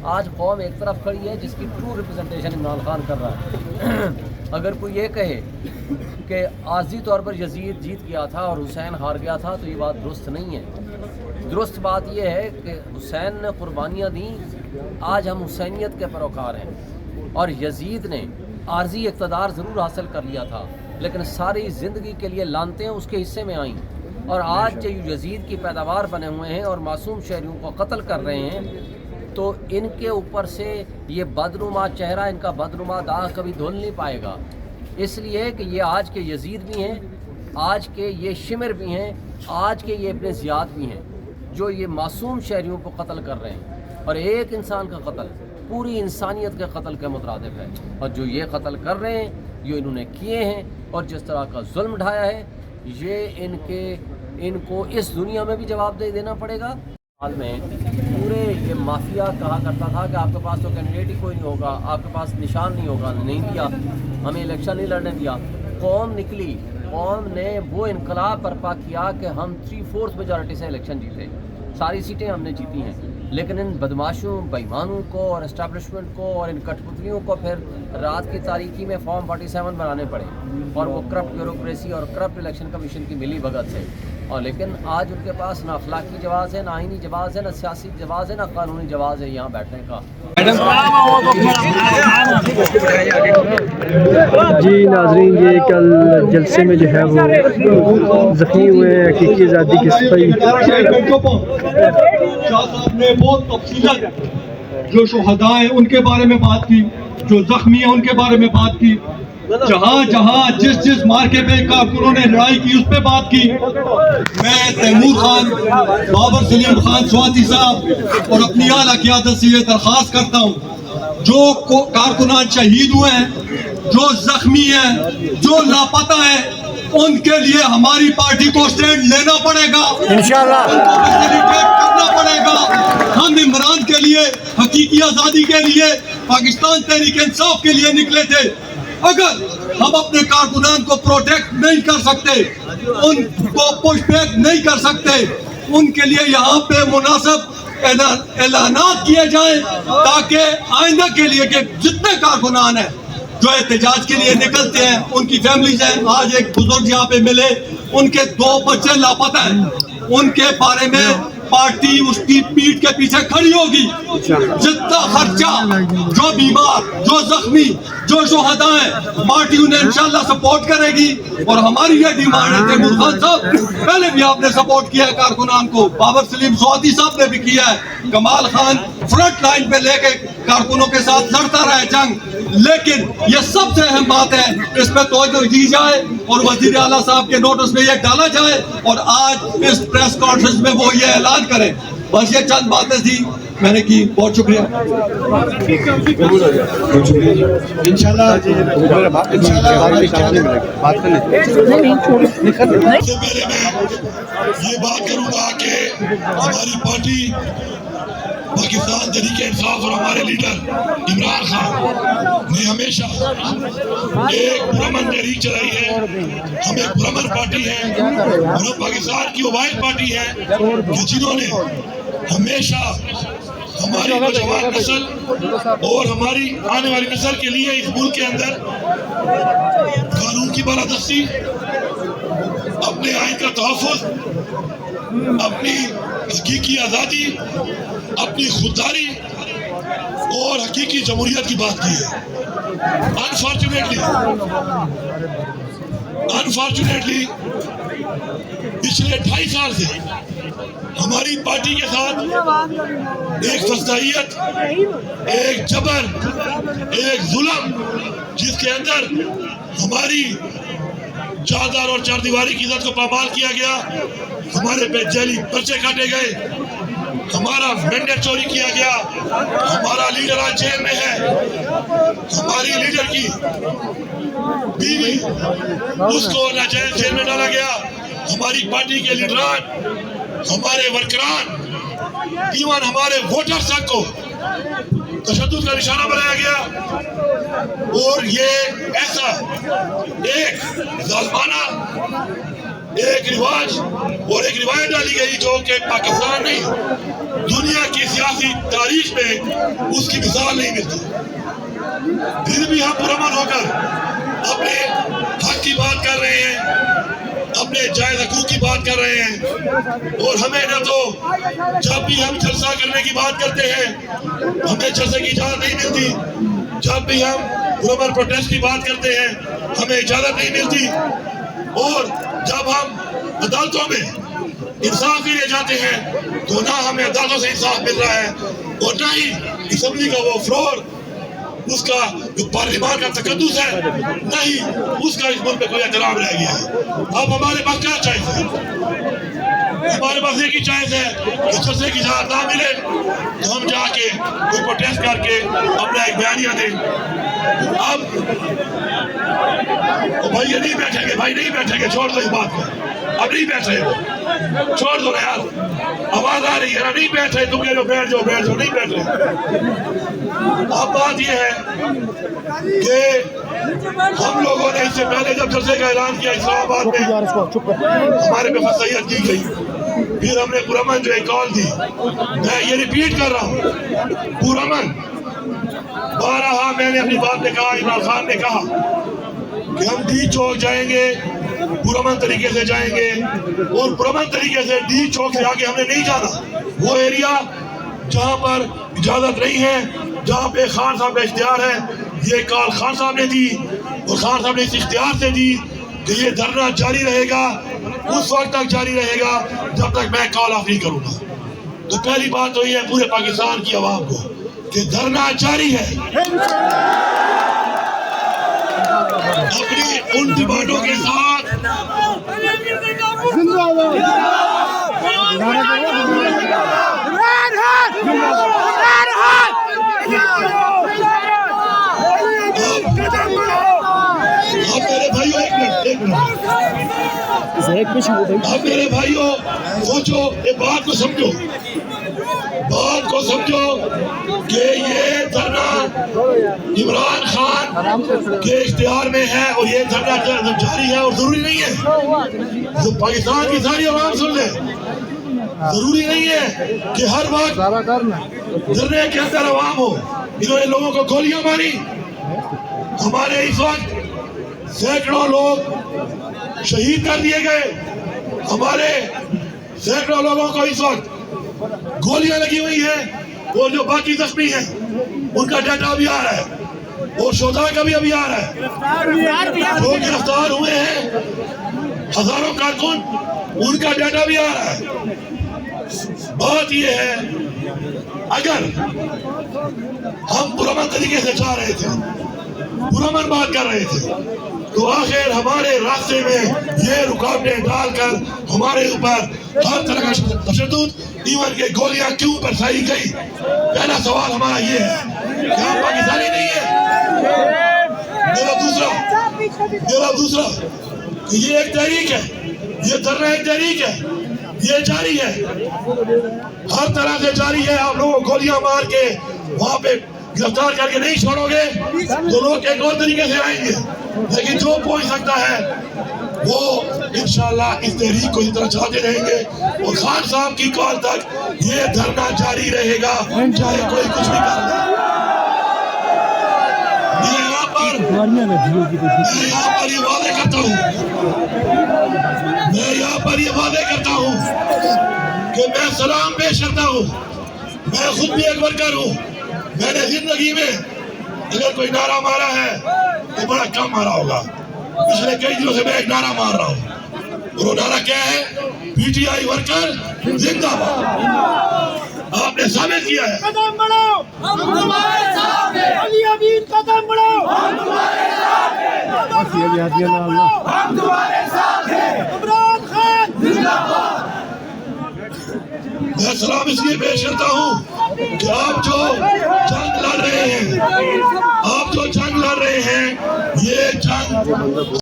آج قوم ایک طرف کھڑی ہے جس کی ٹرو ریپرزنٹیشن عمران خان کر رہا ہے۔ اگر کوئی یہ کہے کہ عارضی طور پر یزید جیت گیا تھا اور حسین ہار گیا تھا تو یہ بات درست نہیں ہے۔ درست بات یہ ہے کہ حسین نے قربانیاں دیں، آج ہم حسینیت کے پیروکار ہیں، اور یزید نے عارضی اقتدار ضرور حاصل کر لیا تھا لیکن ساری زندگی کے لیے لانتیں اس کے حصے میں آئیں، اور آج جو یزید کی پیداوار بنے ہوئے ہیں اور معصوم شہریوں کو قتل کر رہے ہیں تو ان کے اوپر سے یہ بدنما چہرہ، ان کا بدنما داغ کبھی دھل نہیں پائے گا۔ اس لیے کہ یہ آج کے یزید بھی ہیں، آج کے یہ شمر بھی ہیں، آج کے یہ ابن زیاد بھی ہیں جو یہ معصوم شہریوں کو قتل کر رہے ہیں، اور ایک انسان کا قتل پوری انسانیت کے قتل کے مترادف ہے، اور جو یہ قتل کر رہے ہیں یہ انہوں نے کیے ہیں، اور جس طرح کا ظلم ڈھایا ہے یہ ان کو اس دنیا میں بھی جواب دینا پڑے گا۔ حال میں پورے یہ مافیا کہا کرتا تھا کہ آپ کے پاس تو کینڈیڈیٹ ہی کوئی نہیں ہوگا، آپ کے پاس نشان نہیں ہوگا، نہیں دیا، ہمیں الیکشن نہیں لڑنے دیا۔ قوم نکلی، قوم نے وہ انقلاب برپا کیا کہ ہم 3/4 میجارٹی سے الیکشن جیتے، ساری سیٹیں ہم نے جیتی ہیں، لیکن ان بدماشوں، بےایمانوں کو اور اسٹیبلشمنٹ کو اور ان کٹ پتلیوں کو پھر رات کی تاریکی میں فارم 47 بنانے پڑے، اور وہ کرپٹ بیوروکریسی اور کرپٹ الیکشن کمیشن کی ملی بھگت سے، اور لیکن آج ان کے پاس نہ اخلاقی جواز ہے، نہ آئینی جواز ہے، نہ سیاسی جواز ہے، نہ قانونی جواز ہے یہاں بیٹھنے کا۔ جی ناظرین، یہ کل جلسے میں جو ہے وہ زخمی ہوئے ہیں حقیقی آزادی کے سپاہی۔ شاہ صاحب نے بہت تفصیلات جو شہداء ہیں ان کے بارے میں بات کی، جو زخمی ہیں ان کے بارے میں بات کی، جہاں جہاں جس مارکے پہ کارکنوں نے لڑائی کی اس پہ بات کی۔ میں تیمور خان، بابر سلیم خان سواتی صاحب اور اپنی اعلیٰ قیادت سے یہ درخواست کرتا ہوں، جو کارکنان شہید ہوئے ہیں، جو زخمی ہیں، جو لاپتہ ہیں، ان کے لیے ہماری پارٹی کو سٹینڈ لینا پڑے گا، انشاءاللہ ان کو فیسیلیٹیٹ کرنا پڑے گا۔ ہم عمران کے لیے، حقیقی آزادی کے لیے، پاکستان تحریک انصاف کے لیے نکلے تھے۔ اگر ہم اپنے کارکنان کو پروٹیکٹ نہیں کر سکتے، ان کو پش بیک نہیں کر سکتے، ان کے لیے یہاں پہ مناسب اعلانات کیے جائیں تاکہ آئندہ کے لیے کہ جتنے کارکنان ہیں جو احتجاج کے لیے نکلتے ہیں، ان کی فیملیز ہیں، آج ایک بزرگ یہاں پہ ملے، ان کے 2 بچے لاپتہ ہیں، ان کے بارے میں پارٹی اس کی پیٹھ کے پیچھے کھڑی ہوگی۔ جتنا خرچہ، جو بیمار، جو زخمی، جو شہداء ہیں، پارٹی انہیں انشاءاللہ سپورٹ کرے گی، اور ہماری یہ ڈیمانڈ ہے۔ تیمور خان صاحب پہلے بھی آپ نے سپورٹ کیا ہے کارکنان کو، بابر سلیم سواتی صاحب نے بھی کیا ہے، کمال خان فرنٹ لائن پہ لے کے کارکنوں کے ساتھ لڑتا رہا ہے جنگ، لیکن یہ سب سے اہم بات ہے، اس پہ توجہ دی جائے اور وزیر اعلیٰ صاحب کے نوٹس میں یہ ڈالا جائے، اور آج اس پریس کانفرنس میں وہ یہ اعلان کریں۔ بس یہ چند باتیں تھی میں نے کی، بہت شکریہ۔ انشاءاللہ یہ بات کروں گا کہ ہماری پارٹی پاکستان تحریک انصاف اور ہمارے لیڈر عمران خان نے ہمیشہ ایک پرامن تحریک چلائی ہے۔ ہم ایک پرامن پارٹی ہیں، اور ہم پاکستان کی وہ واحد پارٹی ہے کہ جنہوں نے ہمیشہ ہماری نوجوان نسل اور ہماری آنے والی نسل کے لیے اس ملک کے اندر قانون کی بالادستی، اپنے آئین کا تحفظ، اپنی حقیقی آزادی، اپنی خودداری اور حقیقی جمہوریت کی بات کی ہے۔ انفارچونیٹلی پچھلے 2.5 سال سے ہماری پارٹی کے ساتھ ایک فسادیت، ایک جبر، ایک ظلم، جس کے اندر ہماری چادر اور چار دیواری کی عزت کو پامال کیا گیا، ہمارے پہ جیلی پرچے کاٹے گئے، ہمارا مینڈیٹ چوری کیا گیا، ہمارا لیڈر آج جیل میں ہے، ہماری لیڈر کی بیوی اس کو ناجائز جیل میں ڈالا گیا، ہماری پارٹی کے لیڈران، ہمارے ورکران، ایون ہمارے ووٹرز تک کو تشدد کا نشانہ بنایا گیا، اور یہ ایسا ایک ظالمانہ ایک رواج اور ایک روایت ڈالی گئی جو کہ پاکستان نہیں دنیا کی سیاسی تاریخ میں اس کی مثال نہیں ملتی. پھر بھی ہم پرامن ہو کر اپنے حق کی بات کر رہے ہیں, اپنے جائز حقوق کی بات کر رہے ہیں, اور ہمیں نہ تو جب بھی ہم جلسہ کرنے کی بات کرتے ہیں ہمیں جلسے کی اجازت نہیں ملتی, جب بھی ہم پرامن پروٹیسٹ کی بات کرتے ہیں ہمیں اجازت نہیں ملتی, اور جب ہم عدالتوں میں انصاف کے لیے جاتے ہیں تو نہ ہمیں عدالتوں سے انصاف مل رہا ہے اور نہ ہی اسمبلی کا وہ فلور, اس کا جو پارلیمان کا تقدس ہے, نہ ہی اس کا اس ملک میں کوئی احترام رہ گیا ہے. اب ہمارے پاس کیا چائز ہے؟ ہمارے پاس ایک ہی چائز ہے کہ جلسے کی اجازت نہ ملے تو ہم جا کے کوئی پروٹیسٹ کر کے اپنا ایک بیانیہ دیں. اب بھائی یہ نہیں بیٹھیں گے, بھائی نہیں بیٹھیں گے, چھوڑ دو اس بات کو, اب نہیں بیٹھ رہے ہو, چھوڑ دو نا یار, آواز آ رہی ہے نا, نہیں بیٹھ رہے, تم کہہ رہے بیٹھ جاؤ بیٹھ جاؤ, نہیں بیٹھ رہے. اب بات یہ ہے کہ ہم لوگوں نے اس سے پہلے جب جلسے کا اعلان کیا اسلام آباد میں ہمارے پہ خصیت کی گئی, پھر ہم نے پرامن جو ایک کال دی, میں یہ ریپیٹ کر رہا ہوں, پرامن بارہا میں نے اپنی بات میں کہا, عمران خان نے کہا کہ ہم ڈی چوک جائیں گے, پرامن طریقے سے جائیں گے, اور پرامن طریقے سے ڈی چوک سے آگے ہم نے نہیں جانا. وہ ایریا جہاں پر اجازت نہیں ہے, جہاں پہ خان صاحب کا اختیار ہے, یہ کال خان صاحب نے دی اور خان صاحب نے اس اختیار سے دی کہ یہ دھرنا جاری رہے گا, اس وقت تک جاری رہے گا جب تک میں کال آف نہیں کروں گا. تو پہلی بات تو یہ ہے پورے پاکستان کی عوام کو کہ دھرنا جاری ہے. اپنی ان ڈیمانڈوں کے ساتھ اب میرے بھائیوں سوچو, یہ بات کو سمجھو کہ یہ دھرنا عمران خان کے اختیار میں ہے اور یہ دھرنا جاری ہے, اور ضروری نہیں ہے تو پاکستان کی ساری عوام سن لے, ضروری نہیں ہے کہ ہر وقت دھرنے کے اندر عوام ہو. انہوں نے لوگوں کو گولیاں ماری, ہمارے اس وقت سینکڑوں لوگ شہید کر دیے گئے, ہمارے سینکڑوں لوگوں کو اس وقت گولیاں لگی ہوئی ہیں, اور جو باقی زخمی ہیں ان کا ڈیٹا بھی آ رہا ہے, اور شہداء کا بھی ابھی آ رہا ہے, جو گرفتار ہوئے ہیں ہزاروں کارکن ان کا ڈیٹا بھی آ رہا ہے. بات یہ ہے اگر ہم پرامن طریقے سے جا رہے تھے, پرامن بات کر رہے تھے, تو آخر ہمارے راستے میں یہ رکاوٹیں ڈال کر ہمارے اوپر ہر طرح کا تشدد, ایون کہ گولیاں کیوں برسائی گئی. پہلا سوال ہمارا یہ ہے کہ ہم پاکستانی نہیں ہیں. میرا دوسرا کہ یہ ایک تحریک ہے, یہ دھرنا ایک تحریک ہے, یہ جاری ہے, ہر طرح سے جاری ہے. آپ لوگوں کو گولیاں مار کے وہاں پہ گرفتار کر کے نہیں چھوڑو گے تو لوگ ایک اور طریقے سے آئیں گے, لیکن جو پہنچ سکتا ہے وہ انشاءاللہ اس تحریک کو اس طرح چلاتے رہیں گے, اور خان صاحب کی کال تک یہ دھرنا جاری رہے گا چاہے کوئی کچھ بھی کر لے. میں یہاں پر یہ وعدے کرتا ہوں, میں یہاں پر یہ وعدے کرتا ہوں کہ میں سلام پیش کرتا ہوں. میں خود بھی ایک ورکر ہوں, میں نے زندگی میں اگر کوئی نعرہ مارا ہے تو بڑا کم مارا ہوگا. پچھلے کئی دنوں سے میں ایک نعرہ مار رہا ہوں, اور وہ نعرہ کیا ہے؟ پی ٹی آئی ورکر زندہ باد. آپ نے ثابت کیا ہے. قدم بڑھاؤ, ہم تمہارے ساتھ ہیں. علی امین قدم بڑھاؤ, ہم تمہارے ساتھ ہیں. ہم تمہارے ساتھ ہیں. عمران خان زندہ باد. میں سلام اس لیے پیش کرتا ہوں کہ آپ جو جنگ لڑ رہے ہیں, یہ جنگ